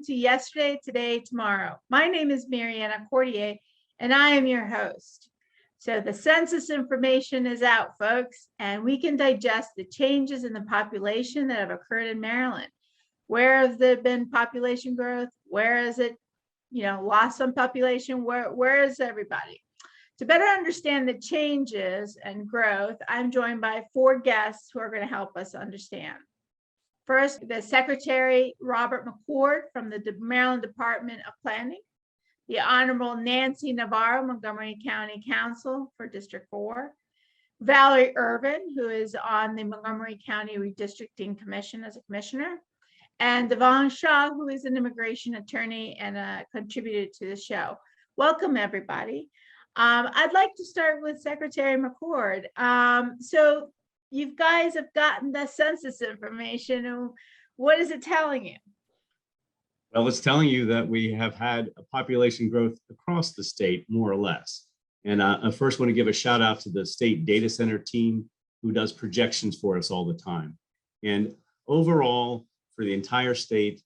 to Yesterday, Today, Tomorrow. My name is Mariana Cordier, and I am your host. So the census information is out, folks, and we can digest the changes in the population that have occurred in Maryland. Where has there been population growth? Where is it, lost some population? Where is everybody? To better understand the changes and growth, I'm joined by 4 guests who are going to help us understand. First, the Secretary Robert McCord from the Maryland Department of Planning, the Honorable Nancy Navarro, Montgomery County Council for District 4, Valerie Ervin, who is on the Montgomery County Redistricting Commission as a commissioner, and Devang Shah, who is an immigration attorney and a contributor to the show. Welcome, everybody. I'd like to start with Secretary McCord. So you guys have gotten the census information, and what is it telling you? Well, it's telling you that we have had a population growth across the state, more or less. And I first want to give a shout out to the state data center team who does projections for us all the time. And overall, for the entire state,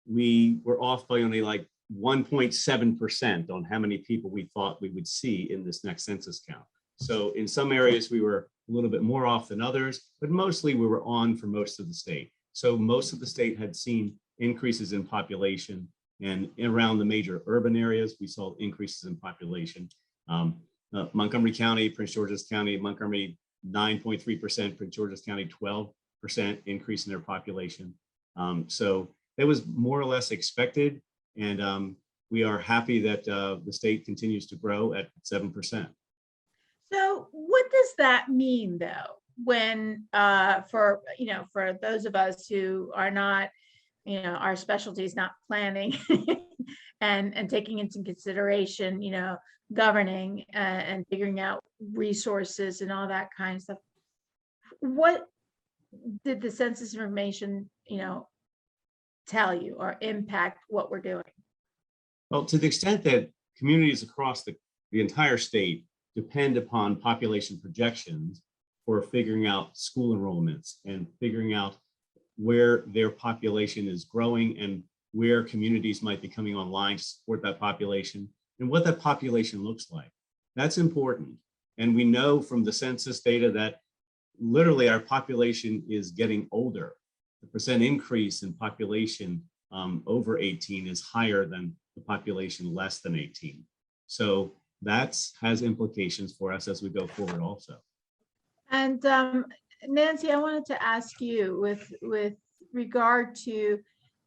we were off by only like 1.7% on how many people we thought we would see in this next census count. So in some areas, we were a little bit more off than others, but mostly we were on for most of the state. So most of the state had seen increases in population, and around the major urban areas, we saw increases in population. Montgomery County, Prince George's County, Montgomery 9.3%, Prince George's County 12% increase in their population. So it was more or less expected, and we are happy that the state continues to grow at 7%. So what does that mean, though, when for those of us who are not, our specialty is not planning and taking into consideration, governing and figuring out resources and all that kind of stuff. What did the census information, tell you or impact what we're doing? Well, to the extent that communities across the entire state depend upon population projections for figuring out school enrollments and figuring out where their population is growing and where communities might be coming online to support that population and what that population looks like. That's important. And we know from the census data that literally our population is getting older. The percent increase in population over 18 is higher than the population less than 18. So that has implications for us as we go forward also. And Nancy, I wanted to ask you with regard to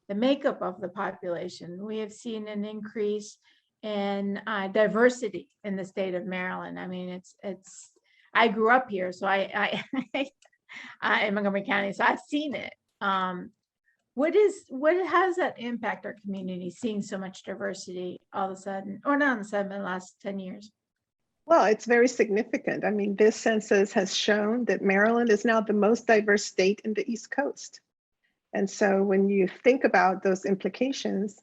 the makeup of the population. We have seen an increase in diversity in the state of Maryland. I mean, it's I grew up here, so I in Montgomery County, so I've seen it. How does that impact our community, seeing so much diversity all of a sudden, or not all of a sudden, in the last 10 years? Well, it's very significant. I mean, this census has shown that Maryland is now the most diverse state in the East Coast. And so when you think about those implications,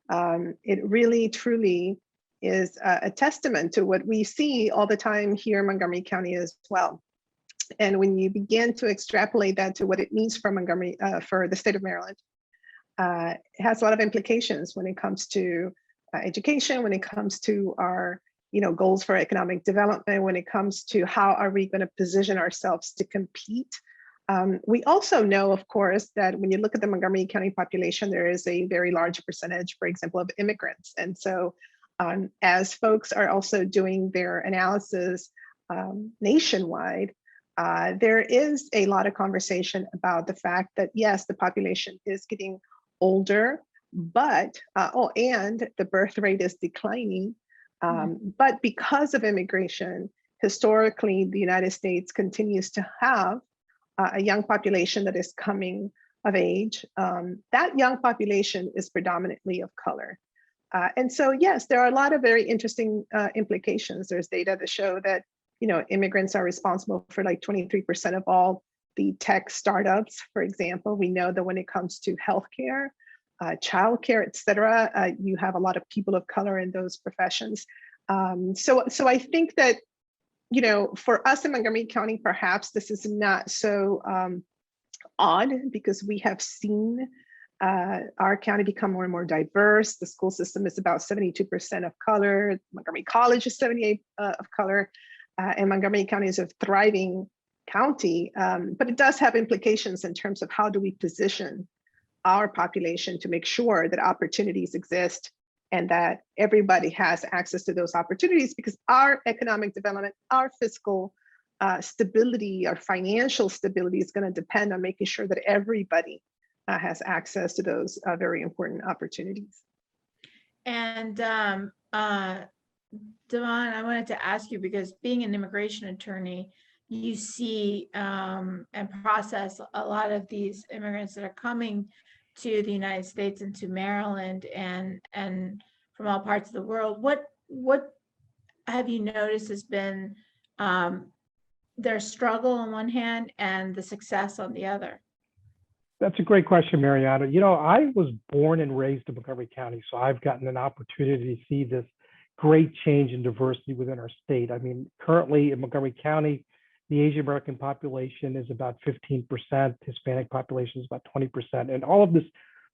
it really, truly is a testament to what we see all the time here in Montgomery County as well. And when you begin to extrapolate that to what it means for Montgomery, for the state of Maryland, it has a lot of implications when it comes to education, when it comes to our goals for economic development, when it comes to how are we going to position ourselves to compete. We also know, of course, that when you look at the Montgomery County population, there is a very large percentage, for example, of immigrants. And so as folks are also doing their analysis nationwide, there is a lot of conversation about the fact that, yes, the population is getting older, but, and the birth rate is declining. But because of immigration, historically, the United States continues to have a young population that is coming of age. That young population is predominantly of color. And so, yes, there are a lot of very interesting implications. There's data that show that, immigrants are responsible for like 23% of all the tech startups, for example. We know that when it comes to healthcare, childcare, et cetera, you have a lot of people of color in those professions. So I think that, for us in Montgomery County, perhaps this is not so odd, because we have seen our county become more and more diverse. The school system is about 72% of color. Montgomery College is 78% of color. And Montgomery County is a thriving county, but it does have implications in terms of how do we position our population to make sure that opportunities exist and that everybody has access to those opportunities, because our economic development, our fiscal stability, our financial stability is going to depend on making sure that everybody has access to those very important opportunities. And Devang, I wanted to ask you, because being an immigration attorney, you see and process a lot of these immigrants that are coming to the United States and to Maryland and from all parts of the world. What have you noticed has been their struggle on one hand and the success on the other? That's a great question, Mariana. You know, I was born and raised in Montgomery County, so I've gotten an opportunity to see this great change in diversity within our state. I mean, currently in Montgomery County, the Asian American population is about 15%, Hispanic population is about 20%. And all of this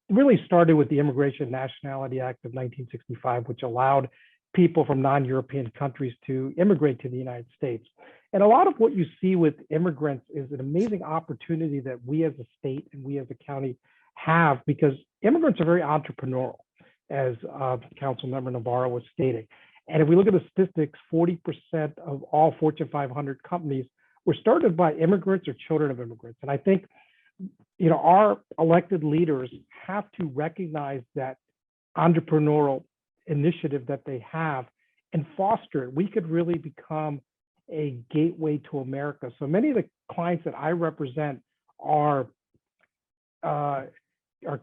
really started with the Immigration and Nationality Act of 1965, which allowed people from non-European countries to immigrate to the United States. And a lot of what you see with immigrants is an amazing opportunity that we as a state and we as a county have, because immigrants are very entrepreneurial, as Councilmember Navarro was stating. And if we look at the statistics, 40% of all Fortune 500 companies were started by immigrants or children of immigrants. And I think, you know, our elected leaders have to recognize that entrepreneurial initiative that they have and foster it. We could really become a gateway to America. So many of the clients that I represent are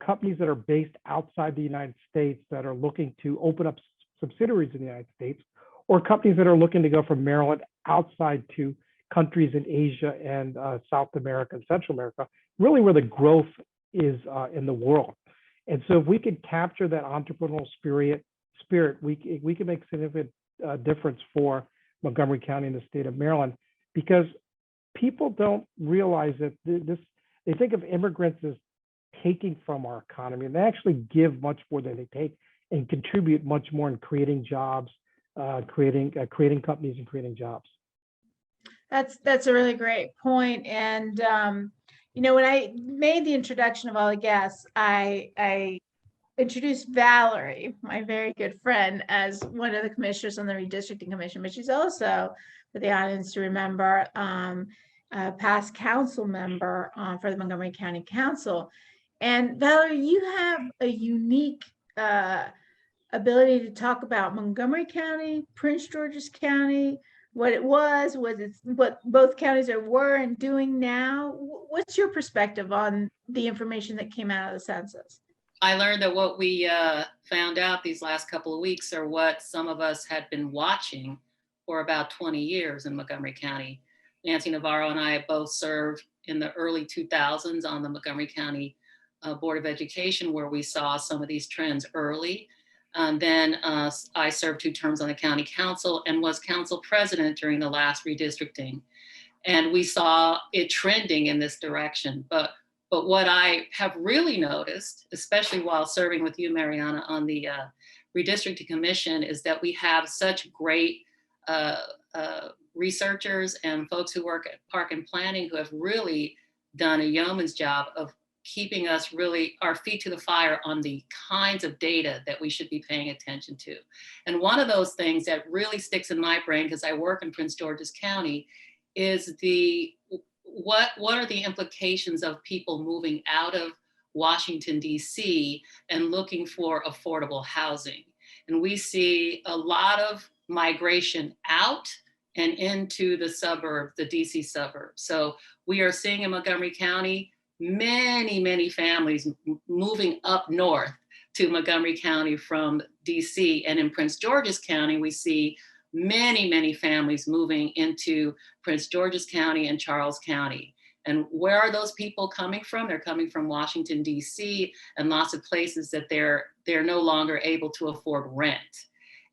companies that are based outside the United States that are looking to open up subsidiaries in the United States, or companies that are looking to go from Maryland outside to countries in Asia and South America and Central America, really where the growth is in the world. And so if we could capture that entrepreneurial spirit, we can make significant difference for Montgomery County and the state of Maryland, because people don't realize that they think of immigrants as taking from our economy, and they actually give much more than they take and contribute much more in creating jobs, creating companies and creating jobs. That's a really great point. And you know, when I made the introduction of all the guests, I introduced Valerie, my very good friend, as one of the commissioners on the Redistricting Commission, but she's also, for the audience to remember, a past council member for the Montgomery County Council. And Valerie, you have a unique ability to talk about Montgomery County, Prince George's County, what it was what both counties were and doing now. What's your perspective on the information that came out of the census? I learned that what we found out these last couple of weeks are what some of us had been watching for about 20 years in Montgomery County. Nancy Navarro and I both served in the early 2000s on the Montgomery County Board of Education, where we saw some of these trends early. Then I served 2 terms on the county council and was council president during the last redistricting. And we saw it trending in this direction. But what I have really noticed, especially while serving with you, Mariana, on the Redistricting Commission, is that we have such great researchers and folks who work at Park and Planning who have really done a yeoman's job of keeping us really our feet to the fire on the kinds of data that we should be paying attention to. And one of those things that really sticks in my brain, because I work in Prince George's County, is what are the implications of people moving out of Washington, D.C. and looking for affordable housing. And we see a lot of migration out and into the suburb, the D.C. suburb. So we are seeing in Montgomery County, many families moving up north to Montgomery County from DC. And in Prince George's County, we see many families moving into Prince George's County and Charles County. And where are those people coming from? They're coming from Washington, DC, and lots of places that they're no longer able to afford rent.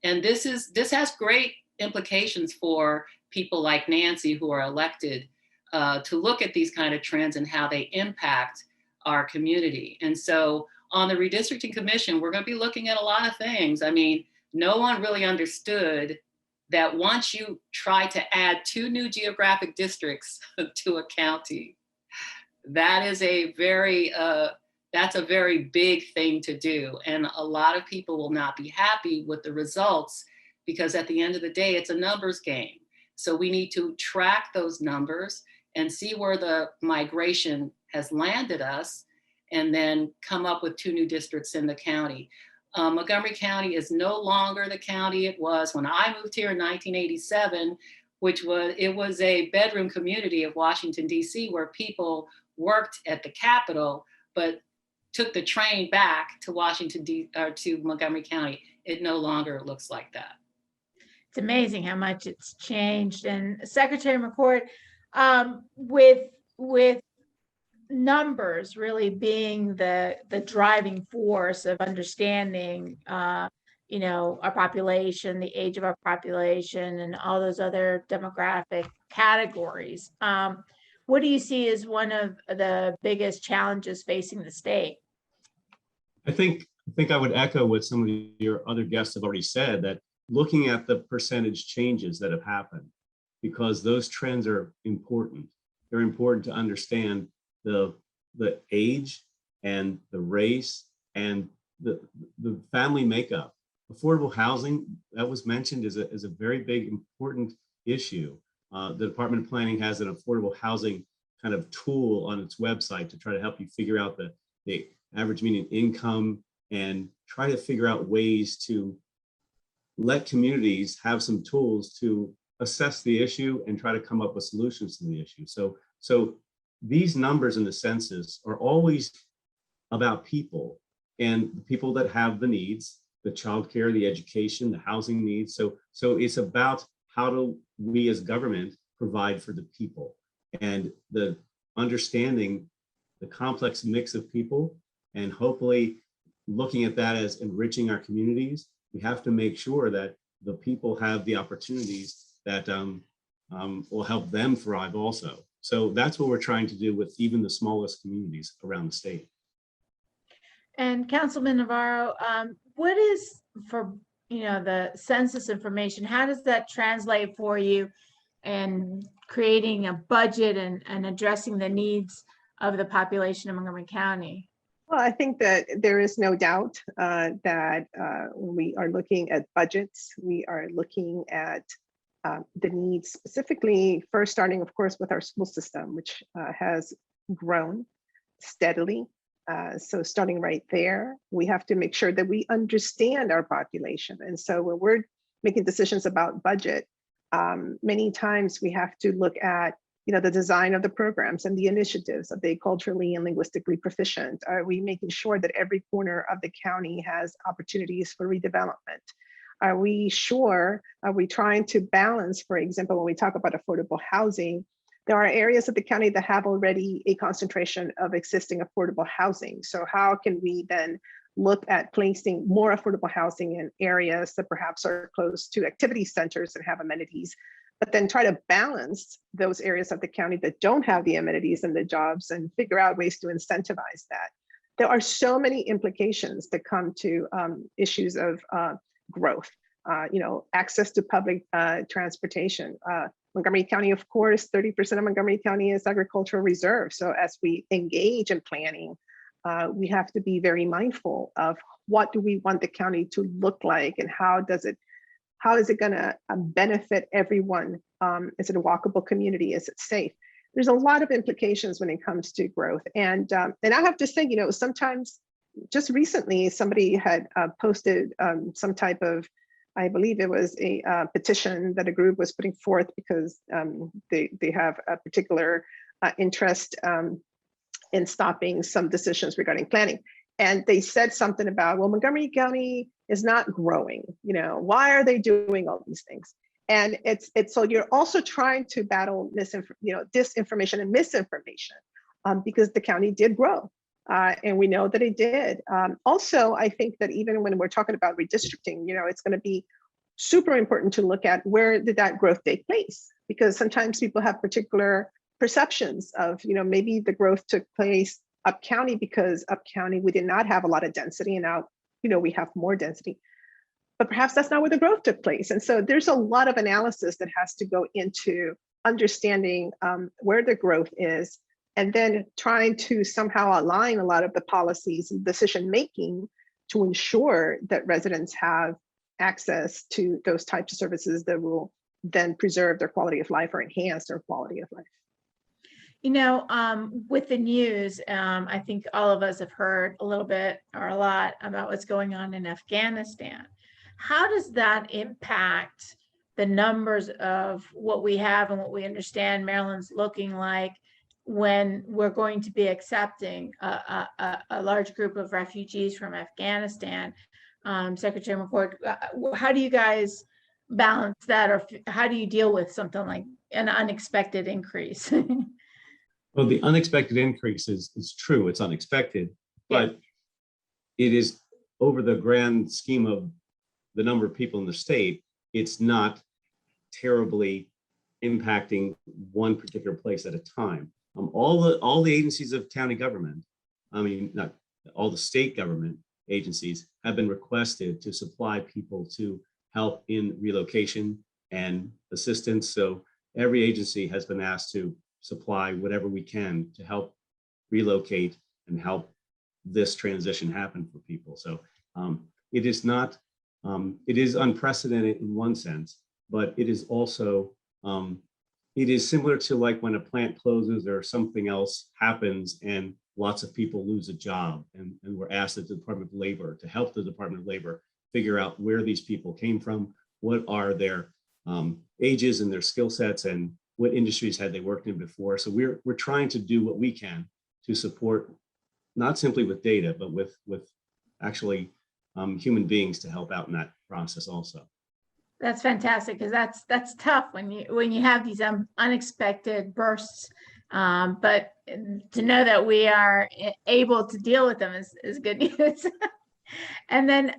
And this has great implications for people like Nancy who are elected to look at these kind of trends and how they impact our community. And so On the Redistricting Commission, we're going to be looking at a lot of things. I mean, no one really understood that once you try to add 2 new geographic districts to a county, that is that's a very big thing to do. And a lot of people will not be happy with the results because at the end of the day, it's a numbers game. So we need to track those numbers and see where the migration has landed us, and then come up with 2 new districts in the county. Montgomery County is no longer the county it was when I moved here in 1987, it was a bedroom community of Washington, D.C., where people worked at the Capitol, but took the train back to to Montgomery County. It no longer looks like that. It's amazing how much it's changed. And Secretary McCord, with numbers really being the driving force of understanding, our population, the age of our population, and all those other demographic categories. What do you see as one of the biggest challenges facing the state? I think I would echo what some of your other guests have already said, that looking at the percentage changes that have happened, because those trends are important. They're important to understand the age and the race and the family makeup. Affordable housing, that was mentioned, is a very big, important issue. The Department of Planning has an affordable housing kind of tool on its website to try to help you figure out the average median income and try to figure out ways to let communities have some tools to assess the issue and try to come up with solutions to the issue. So these numbers in the census are always about people, and the people that have the needs, the childcare, the education, the housing needs. So it's about how do we as government provide for the people, and the understanding the complex mix of people, and hopefully looking at that as enriching our communities. We have to make sure that the people have the opportunities that will help them thrive also. So that's what we're trying to do with even the smallest communities around the state. And Councilman Navarro, what is for the census information? How does that translate for you in creating a budget and addressing the needs of the population of Montgomery County? Well, I think that there is no doubt that when we are looking at budgets, we are looking at the needs specifically, first starting, of course, with our school system, which has grown steadily. So starting right there, we have to make sure that we understand our population. And so when we're making decisions about budget, many times we have to look at the design of the programs and the initiatives. Are they culturally and linguistically proficient? Are we making sure that every corner of the county has opportunities for redevelopment? Are we trying to balance, for example, when we talk about affordable housing, there are areas of the county that have already a concentration of existing affordable housing. So how can we then look at placing more affordable housing in areas that perhaps are close to activity centers and have amenities, but then try to balance those areas of the county that don't have the amenities and the jobs and figure out ways to incentivize that. There are so many implications that come to issues of growth, access to public transportation. Montgomery County, of course, 30% of Montgomery County is agricultural reserve. So as we engage in planning, we have to be very mindful of what do we want the county to look like, and how is it going to benefit everyone? Is it a walkable community? Is it safe? There's a lot of implications when it comes to growth. And I have to say, sometimes just recently somebody had posted some type of, I believe it was a petition that a group was putting forth because they have a particular interest in stopping some decisions regarding planning. And they said something about, well, Montgomery County is not growing. Why are they doing all these things? And it's so you're also trying to battle disinformation and misinformation because the county did grow. And we know that it did. Also, I think that even when we're talking about redistricting, it's going to be super important to look at where did that growth take place? Because sometimes people have particular perceptions of, maybe the growth took place up county because up county, we did not have a lot of density, and now, we have more density. But perhaps that's not where the growth took place. And so there's a lot of analysis that has to go into understanding where the growth is, and then trying to somehow align a lot of the policies and decision-making to ensure that residents have access to those types of services that will then preserve their quality of life or enhance their quality of life. With the news, I think all of us have heard a little bit or a lot about what's going on in Afghanistan. How does that impact the numbers of what we have and what we understand Maryland's looking like when we're going to be accepting a large group of refugees from Afghanistan? Secretary McCord, how do you guys balance that, or how do you deal with something like an unexpected increase? Well, the unexpected increase is true. It's unexpected, but it is over the grand scheme of the number of people in the state. It's not terribly impacting one particular place at a time. All the agencies of county government, not all the state government agencies, have been requested to supply people to help in relocation and assistance. So every agency has been asked to supply whatever we can to help relocate and help this transition happen for people. So it is not, it is unprecedented in one sense, but it is also, it is similar to like when a plant closes or something else happens and lots of people lose a job, and we're asked at the Department of Labor to help the Department of Labor figure out where these people came from, what are their ages and their skill sets, and what industries had they worked in before. So we're trying to do what we can to support, not simply with data, but with actually human beings to help out in that process also. That's fantastic, because that's tough when you have these unexpected bursts. But to know that we are able to deal with them is good news. And then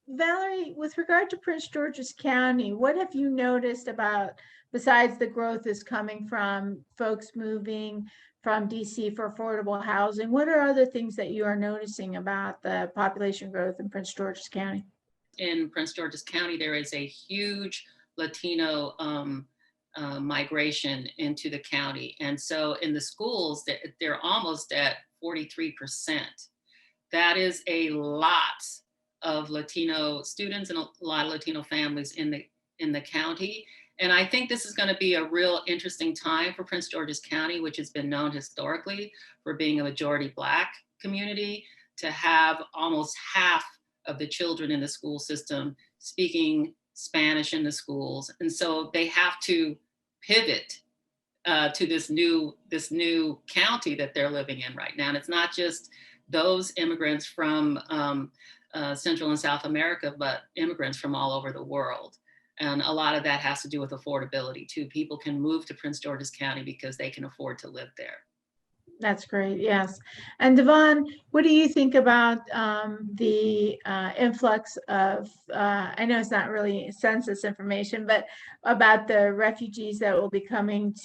Valerie, with regard to Prince George's County, what have you noticed about, besides the growth is coming from folks moving from DC for affordable housing, what are other things that you are noticing about the population growth in Prince George's County? In Prince George's County, there is a huge Latino migration into the county. And so in the schools, they're almost at 43%. That is a lot of Latino students and a lot of Latino families in the county. And I think this is going to be a real interesting time for Prince George's County, which has been known historically for being a majority Black community, to have almost half of the children in the school system speaking Spanish in the schools. And so they have to pivot to this new county that they're living in right now. And it's not just those immigrants from Central and South America, but immigrants from all over the world. And a lot of that has to do with affordability too. People can move to Prince George's County because they can afford to live there. That's great, yes. And Devang, what do you think about the influx of, I know it's not really census information, but about the refugees that will be coming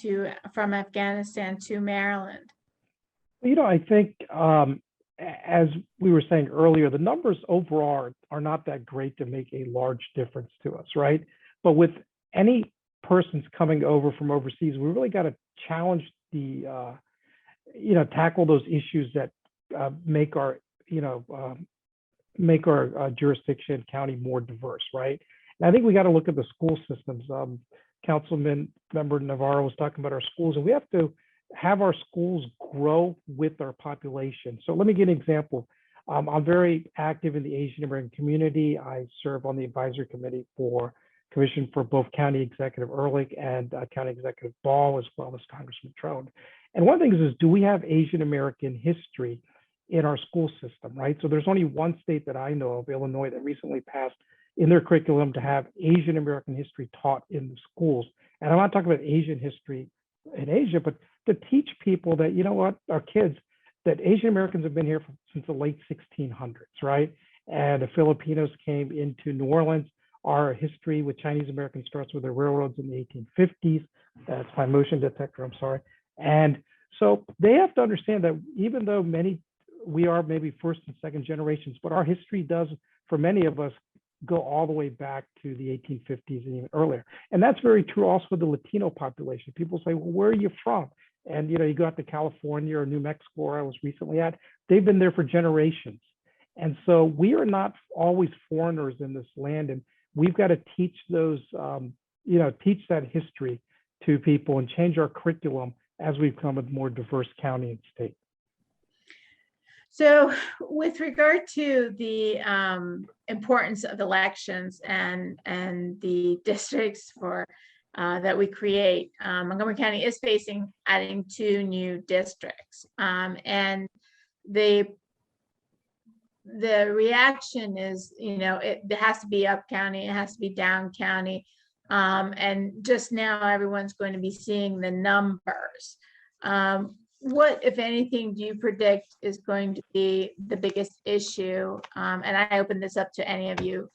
from Afghanistan to Maryland? I think, as we were saying earlier, the numbers overall are not that great to make a large difference to us, right? But with any persons coming over from overseas, we really got to challenge the, tackle those issues that make our jurisdiction county more diverse, right? And I think we got to look at the school systems. Councilman Member Navarro was talking about our schools, and we have to have our schools grow with our population. So let me give an example. I'm very active in the Asian American community. I serve on the advisory committee for Commission for both County Executive Ehrlich and County Executive Ball, as well as Congressman Trone. And one of the things is, do we have Asian American history in our school system, right? So there's only one state that I know of, Illinois, that recently passed in their curriculum to have Asian American history taught in the schools. And I'm not talking about Asian history in Asia, but to teach people that, our kids, that Asian Americans have been here since the late 1600s, right? And the Filipinos came into New Orleans. Our history with Chinese Americans starts with the railroads in the 1850s. That's my motion detector, I'm sorry. And So they have to understand that even though we are maybe first and second generations, but our history does, for many of us, go all the way back to the 1850s and even earlier. And that's very true also with the Latino population. People say, well, where are you from? And you go out to California or New Mexico, where I was recently at, they've been there for generations. And so we are not always foreigners in this land. And we've got to teach those, teach that history to people and change our curriculum as we become a more diverse county and state. So with regard to the importance of elections and the districts for that we create, Montgomery County is facing adding 2 new districts. And the reaction is, it has to be up county, it has to be down county. And just now everyone's going to be seeing the numbers. What, if anything, do you predict is going to be the biggest issue? And I open this up to any of you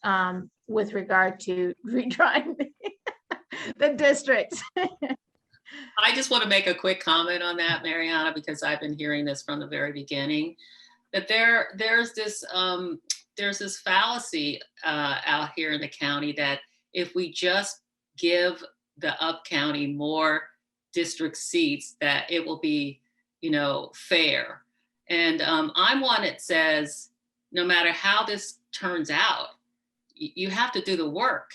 with regard to redrawing the districts. I just want to make a quick comment on that, Mariana, because I've been hearing this from the very beginning, that there's this fallacy out here in the county that if we just give the up county more district seats, that it will be fair. And I'm one that says, no matter how this turns out, you have to do the work.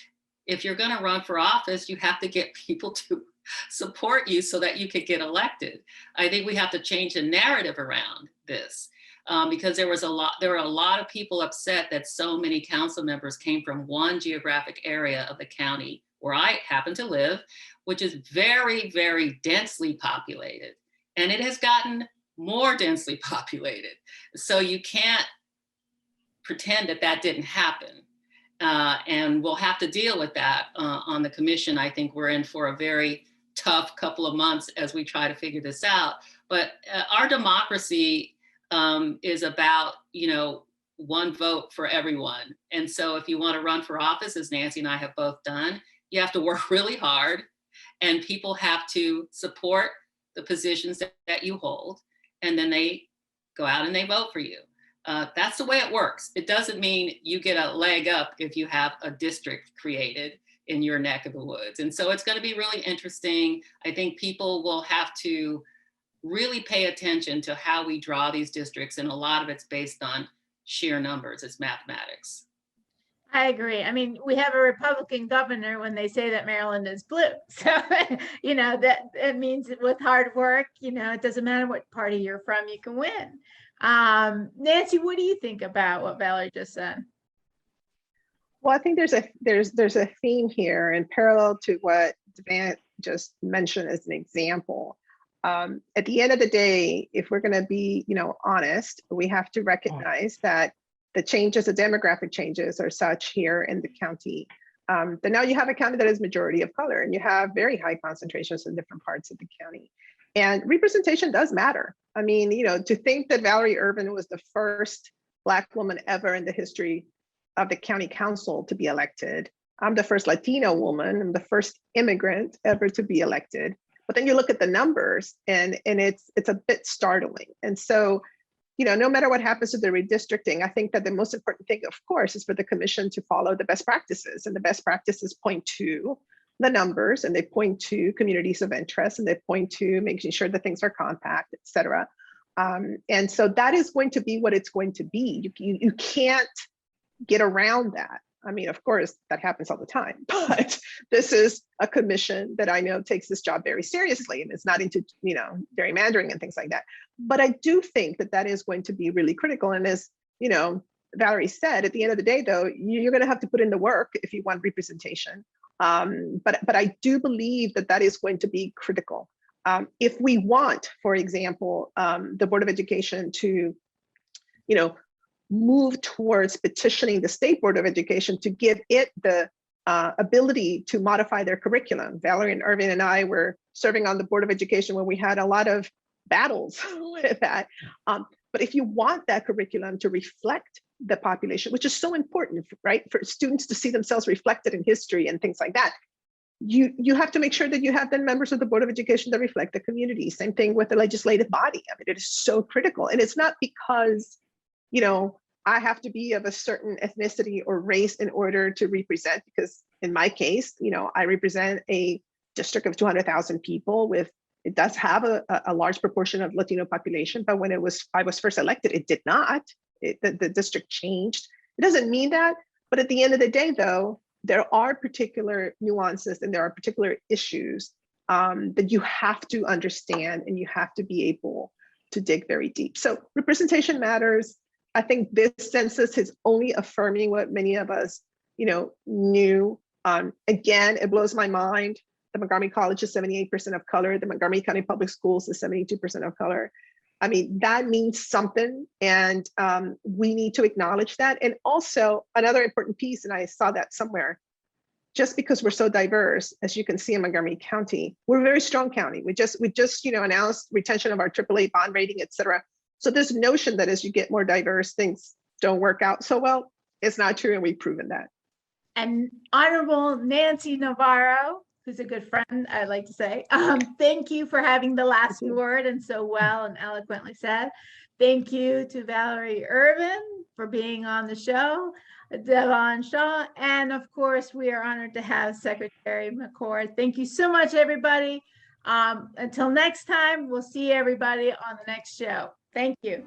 If you're going to run for office, you have to get people to support you so that you could get elected. I think we have to change the narrative around this because there were a lot of people upset that so many council members came from one geographic area of the county where I happen to live, which is very, very densely populated. And it has gotten more densely populated. So you can't pretend that that didn't happen. And we'll have to deal with that on the commission. I think we're in for a very tough couple of months as we try to figure this out. But our democracy is about, one vote for everyone. And so if you want to run for office, as Nancy and I have both done, you have to work really hard and people have to support the positions that you hold, and then they go out and they vote for you. That's the way it works. It doesn't mean you get a leg up if you have a district created in your neck of the woods. And so it's going to be really interesting. I think people will have to really pay attention to how we draw these districts, and a lot of it's based on sheer numbers. It's mathematics. I agree. I mean, we have a Republican governor when they say that Maryland is blue. So, that it means with hard work, it doesn't matter what party you're from, you can win. Nancy, what do you think about what Valerie just said? Well, I think there's a theme here, and parallel to what Devang just mentioned as an example. At the end of the day, if we're going to be, honest, we have to recognize that the changes, the demographic changes are such here in the county that now you have a county that is majority of color, and you have very high concentrations in different parts of the county. And representation does matter. I mean, to think that Valeria Ervin was the first Black woman ever in the history of the county council to be elected. I'm the first Latino woman. I'm the first immigrant ever to be elected. But then you look at the numbers and it's a bit startling. And so, no matter what happens to the redistricting, I think that the most important thing, of course, is for the commission to follow the best practices. And the best practices point to the numbers, and they point to communities of interest, and they point to making sure that things are compact, et cetera. And so that is going to be what it's going to be. You can't get around that. I mean, of course, that happens all the time, but this is a commission that I know takes this job very seriously and is not into, gerrymandering and things like that. But I do think that that is going to be really critical. And as, Valerie said, at the end of the day, though, you're going to have to put in the work if you want representation. But I do believe that that is going to be critical. If we want, for example, the Board of Education to, move towards petitioning the State Board of Education to give it the ability to modify their curriculum. Valerie and Ervin and I were serving on the Board of Education when we had a lot of battles with that. But if you want that curriculum to reflect the population, which is so important, right? For students to see themselves reflected in history and things like that, you have to make sure that you have then members of the Board of Education that reflect the community. Same thing with the legislative body. I mean, it is so critical. And it's not because, you know, I have to be of a certain ethnicity or race in order to represent, because in my case, you know, I represent a district of 200,000 people with, it does have a large proportion of Latino population, but when I was first elected, it did not. The district changed. It doesn't mean that, but at the end of the day, though, there are particular nuances and there are particular issues that you have to understand and you have to be able to dig very deep. So representation matters. I think this census is only affirming what many of us, you know, knew. Again, it blows my mind. The Montgomery College is 78% of color. The Montgomery County Public Schools is 72% of color. I mean, that means something, and we need to acknowledge that. And also another important piece, and I saw that somewhere, just because we're so diverse, as you can see in Montgomery County, we're a very strong county. We just you know, announced retention of our AAA bond rating, et cetera. So this notion that as you get more diverse, things don't work out so well, it's not true, and we've proven that. And Honorable Nancy Navarro, who's a good friend, I'd like to say, thank you for having the last word and so well and eloquently said. Thank you to Valeria Ervin for being on the show, Devang Shah, and of course, we are honored to have Secretary McCord. Thank you so much, everybody. Until next time, we'll see everybody on the next show. Thank you.